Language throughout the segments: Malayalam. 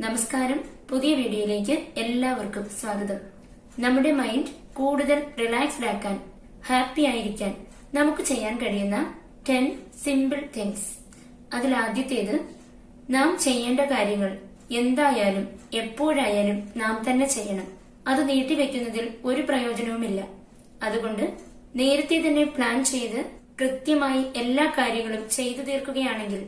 നമസ്കാരം. പുതിയ വീഡിയോയിലേക്ക് എല്ലാവർക്കും സ്വാഗതം. നമ്മുടെ മൈൻഡ് കൂടുതൽ റിലാക്സ്ഡ് ആക്കാൻ, ഹാപ്പി ആയിരിക്കാൻ നമുക്ക് ചെയ്യാൻ കഴിയുന്ന 10 സിമ്പിൾ തിങ്സ്. അതിൽ ആദ്യത്തേത്, നാം ചെയ്യേണ്ട കാര്യങ്ങൾ എന്തായാലും എപ്പോഴായാലും നാം തന്നെ ചെയ്യണം. അത് നീട്ടിവെക്കുന്നതിൽ ഒരു പ്രയോജനവുമില്ല. അതുകൊണ്ട് നേരത്തെ തന്നെ പ്ലാൻ ചെയ്ത് കൃത്യമായി എല്ലാ കാര്യങ്ങളും ചെയ്തു തീർക്കുകയാണെങ്കിൽ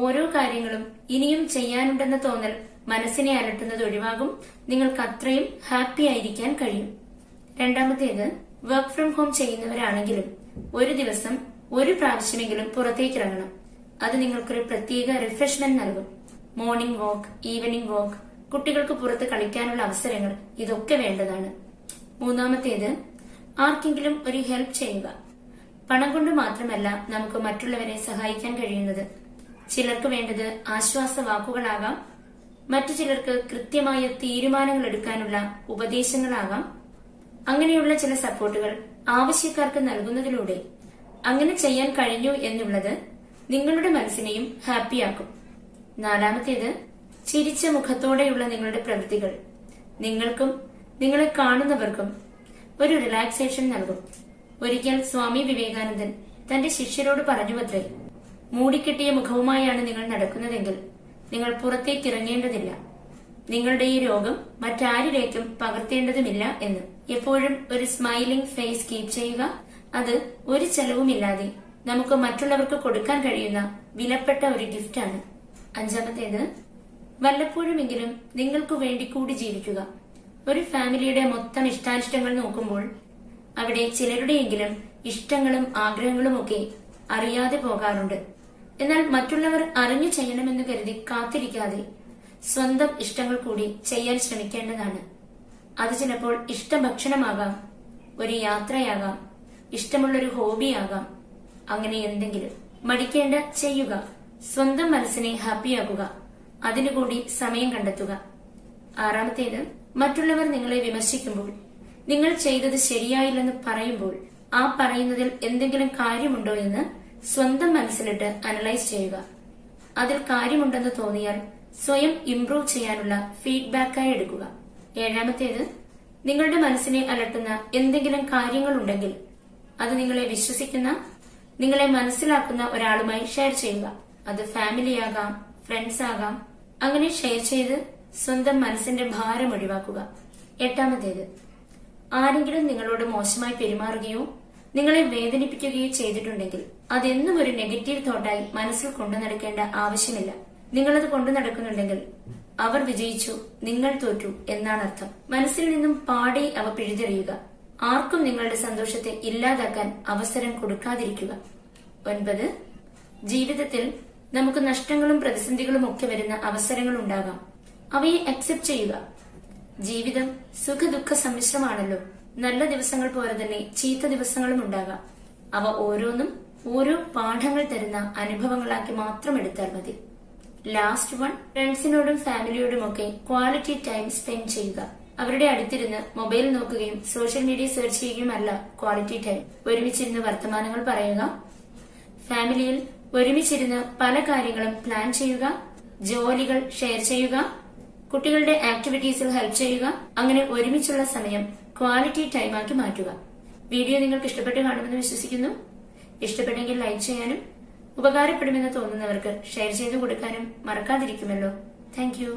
ഓരോ കാര്യങ്ങളും ഇനിയും ചെയ്യാനുണ്ടെന്ന തോന്നൽ മനസ്സിനെ അലട്ടുന്നത് ഒഴിവാകും. നിങ്ങൾക്ക് അത്രയും ഹാപ്പി ആയിരിക്കാൻ കഴിയും. രണ്ടാമത്തേത്, വർക്ക് ഫ്രം ഹോം ചെയ്യുന്നവരാണെങ്കിലും ഒരു ദിവസം ഒരു പ്രാവശ്യമെങ്കിലും പുറത്തേക്കിറങ്ങണം. അത് നിങ്ങൾക്കൊരു പ്രത്യേക റിഫ്രഷ്മെന്റ് നൽകും. മോർണിംഗ് വാക്ക്, ഈവനിംഗ് വാക്ക്, കുട്ടികൾക്ക് പുറത്ത് കളിക്കാനുള്ള അവസരങ്ങൾ, ഇതൊക്കെ വേണ്ടതാണ്. മൂന്നാമത്തേത്, ആർക്കെങ്കിലും ഒരു ഹെൽപ്പ് ചെയ്യുക. പണം കൊണ്ട് മാത്രമല്ല നമുക്ക് മറ്റുള്ളവരെ സഹായിക്കാൻ കഴിയുന്നത്. ചിലർക്ക് വേണ്ടത് ആശ്വാസ വാക്കുകളാകാം, മറ്റു ചിലർക്ക് കൃത്യമായ തീരുമാനങ്ങൾ എടുക്കാനുള്ള ഉപദേശങ്ങളാകാം. അങ്ങനെയുള്ള ചില സപ്പോർട്ടുകൾ ആവശ്യക്കാർക്ക് നൽകുന്നതിലൂടെ അങ്ങനെ ചെയ്യാൻ കഴിഞ്ഞു എന്നുള്ളത് നിങ്ങളുടെ മനസ്സിനെയും ഹാപ്പിയാക്കും. നാലാമത്തേത്, ചിരിച്ച മുഖത്തോടെയുള്ള നിങ്ങളുടെ പ്രവൃത്തികൾ നിങ്ങൾക്കും നിങ്ങളെ കാണുന്നവർക്കും ഒരു റിലാക്സേഷൻ നൽകും. ഒരിക്കൽ സ്വാമി വിവേകാനന്ദൻ തന്റെ ശിഷ്യരോട് പറഞ്ഞുവത്രേ, മൂടിക്കെട്ടിയ മുഖവുമായാണ് നിങ്ങൾ നടക്കുന്നതെങ്കിൽ നിങ്ങൾ പുറത്തേക്ക് ഇറങ്ങേണ്ടതില്ല. നിങ്ങളുടെ ഈ രോഗം മറ്റാരിലേക്കും പകർത്തേണ്ടതുമില്ല എന്ന്. എപ്പോഴും ഒരു സ്മൈലിംഗ് ഫേസ് കീപ് ചെയ്യുക. അത് ഒരു ചെലവുമില്ലാതെ നമുക്ക് മറ്റുള്ളവർക്ക് കൊടുക്കാൻ കഴിയുന്ന വിലപ്പെട്ട ഒരു ഗിഫ്റ്റാണ്. അഞ്ചാമത്തേത്, വല്ലപ്പോഴുമെങ്കിലും നിങ്ങൾക്ക് വേണ്ടി കൂടി ജീവിക്കുക. ഒരു ഫാമിലിയുടെ മൊത്തം ഇഷ്ടാനിഷ്ടങ്ങൾ നോക്കുമ്പോൾ അവിടെ ചിലരുടെയെങ്കിലും ഇഷ്ടങ്ങളും ആഗ്രഹങ്ങളും ഒക്കെ അറിയാതെ പോകാറുണ്ട്. എന്നാൽ മറ്റുള്ളവർ അറിഞ്ഞു ചെയ്യണമെന്ന് കരുതി കാത്തിരിക്കാതെ സ്വന്തം ഇഷ്ടങ്ങൾ കൂടി ചെയ്യാൻ ശ്രമിക്കേണ്ടതാണ്. അത് ചിലപ്പോൾ ഇഷ്ടഭക്ഷണമാകാം, ഒരു യാത്രയാകാം, ഇഷ്ടമുള്ളൊരു ഹോബിയാകാം. അങ്ങനെ എന്തെങ്കിലും മടിക്കേണ്ട, ചെയ്യുക. സ്വന്തം മനസ്സിനെ ഹാപ്പിയാക്കുക. അതിനുകൂടി സമയം കണ്ടെത്തുക. ആറാമത്തേത്, മറ്റുള്ളവർ നിങ്ങളെ വിമർശിക്കുമ്പോൾ, നിങ്ങൾ ചെയ്തത് ശരിയായില്ലെന്ന് പറയുമ്പോൾ ആ പറയുന്നതിൽ എന്തെങ്കിലും കാര്യമുണ്ടോ എന്ന് സ്വന്തം മനസ്സിലിട്ട് അനലൈസ് ചെയ്യുക. അതിൽ കാര്യമുണ്ടെന്ന് തോന്നിയാൽ സ്വയം ഇംപ്രൂവ് ചെയ്യാനുള്ള ഫീഡ്ബാക്കായി എടുക്കുക. ഏഴാമത്തേത്, നിങ്ങളുടെ മനസ്സിനെ അലട്ടുന്ന എന്തെങ്കിലും കാര്യങ്ങളുണ്ടെങ്കിൽ അത് നിങ്ങളെ വിശ്വസിക്കുന്ന, നിങ്ങളെ മനസ്സിലാക്കുന്ന ഒരാളുമായി ഷെയർ ചെയ്യുക. അത് ഫാമിലി ആകാം, ഫ്രണ്ട്സ് ആകാം. അങ്ങനെ ഷെയർ ചെയ്ത് സ്വന്തം മനസ്സിന്റെ ഭാരം ഒഴിവാക്കുക. എട്ടാമത്തേത്, ആരെങ്കിലും നിങ്ങളോട് മോശമായി പെരുമാറുകയോ നിങ്ങളെ വേദനിപ്പിക്കുകയോ ചെയ്തിട്ടുണ്ടെങ്കിൽ അതെന്നും ഒരു നെഗറ്റീവ് തോട്ടായി മനസ്സിൽ കൊണ്ടു നടക്കേണ്ട ആവശ്യമില്ല. നിങ്ങളത് കൊണ്ടു നടക്കുന്നുണ്ടെങ്കിൽ അവർ വിജയിച്ചു, നിങ്ങൾ തോറ്റു എന്നാണ് അർത്ഥം. മനസ്സിൽ നിന്നും പാടെ അവ പിഴുതെറിയുക. ആർക്കും നിങ്ങളുടെ സന്തോഷത്തെ ഇല്ലാതാക്കാൻ അവസരം കൊടുക്കാതിരിക്കുക. 9, ജീവിതത്തിൽ നമുക്ക് നഷ്ടങ്ങളും പ്രതിസന്ധികളും ഒക്കെ വരുന്ന അവസരങ്ങൾ ഉണ്ടാകാം. അവയെ അക്സെപ്റ്റ് ചെയ്യുക. ജീവിതം സുഖദുഃഖ സമ്മിശ്രമാണല്ലോ. നല്ല ദിവസങ്ങൾ പോലെ തന്നെ ചീത്ത ദിവസങ്ങളും ഉണ്ടാകാം. അവ ഓരോന്നും ഓരോ പാഠങ്ങൾ തരുന്ന അനുഭവങ്ങളാക്കി മാത്രം എടുത്താൽ മതി. ലാസ്റ്റ് വൺ, ഫ്രണ്ട്സിനോടും ഫാമിലിയോടുമൊക്കെ ക്വാളിറ്റി ടൈം സ്പെൻഡ് ചെയ്യുക. അവരുടെ അടുത്തിരുന്ന് മൊബൈൽ നോക്കുകയും സോഷ്യൽ മീഡിയ സെർച്ച് ചെയ്യുകയുമല്ല ക്വാളിറ്റി ടൈം. ഒരുമിച്ചിരുന്ന് വർത്തമാനങ്ങൾ പറയുക. ഫാമിലിയിൽ ഒരുമിച്ചിരുന്ന് പല കാര്യങ്ങളും പ്ലാൻ ചെയ്യുക. ജോലികൾ ഷെയർ ചെയ്യുക. കുട്ടികളുടെ ആക്ടിവിറ്റീസിൽ ഹെൽപ്പ് ചെയ്യുക. അങ്ങനെ ഒരുമിച്ചുള്ള സമയം ക്വാളിറ്റി ടൈമാക്കി മാറ്റുക. വീഡിയോ നിങ്ങൾക്ക് ഇഷ്ടപ്പെട്ട് കാണുമെന്ന് വിശ്വസിക്കുന്നു. ഇഷ്ടപ്പെട്ടെങ്കിൽ ലൈക്ക് ചെയ്യാനും ഉപകാരപ്പെടുമെന്ന് തോന്നുന്നവർക്ക് ഷെയർ ചെയ്തു കൊടുക്കാനും മറക്കാതിരിക്കുമല്ലോ. Thank you.